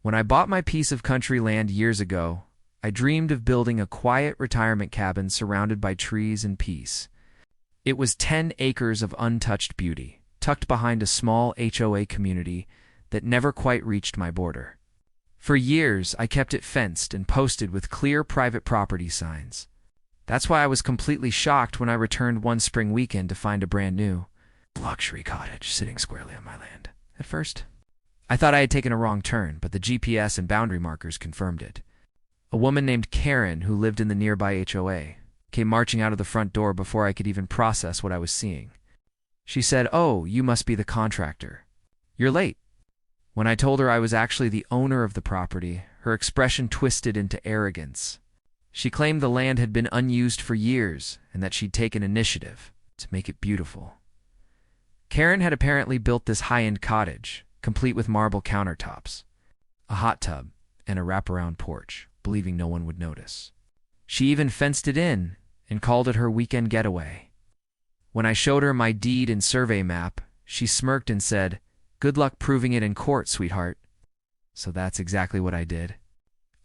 When I bought my piece of country land years ago, I dreamed of building a quiet retirement cabin surrounded by trees and peace. It was 10 acres of untouched beauty, tucked behind a small HOA community that never quite reached my border. For years, I kept it fenced and posted with clear private property signs. That's why I was completely shocked when I returned one spring weekend to find a brand new luxury cottage sitting squarely on my land. At first, I thought I had taken a wrong turn, but the GPS and boundary markers confirmed it. A woman named Karen, who lived in the nearby HOA, came marching out of the front door before I could even process what I was seeing. She said, "Oh, you must be the contractor. You're late." When I told her I was actually the owner of the property, her expression twisted into arrogance. She claimed the land had been unused for years and that she'd taken initiative to make it beautiful. Karen had apparently built this high-end cottage, complete with marble countertops, a hot tub, and a wraparound porch, believing no one would notice. She even fenced it in and called it her weekend getaway. When I showed her my deed and survey map, she smirked and said, "Good luck proving it in court, sweetheart." So that's exactly what I did.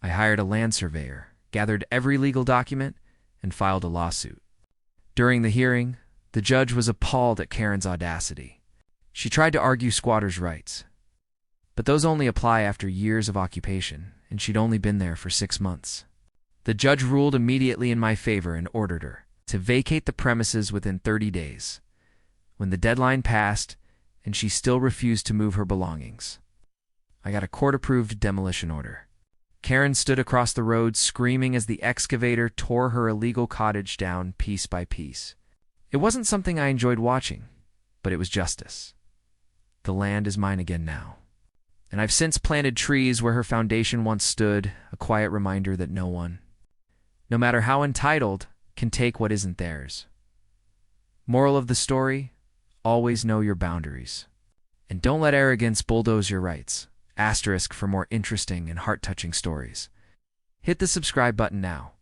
I hired a land surveyor, gathered every legal document, and filed a lawsuit. During the hearing, the judge was appalled at Karen's audacity. She tried to argue squatters' rights, but those only apply after years of occupation, and she'd only been there for 6 months. The judge ruled immediately in my favor and ordered her to vacate the premises within 30 days. When the deadline passed, and she still refused to move her belongings, I got a court-approved demolition order. Karen stood across the road screaming as the excavator tore her illegal cottage down piece by piece. It wasn't something I enjoyed watching, but it was justice. The land is mine again now, and I've since planted trees where her foundation once stood, a quiet reminder that no one, no matter how entitled, can take what isn't theirs. Moral of the story: always know your boundaries. And don't let arrogance bulldoze your rights. * For more interesting and heart-touching stories. Hit the subscribe button now.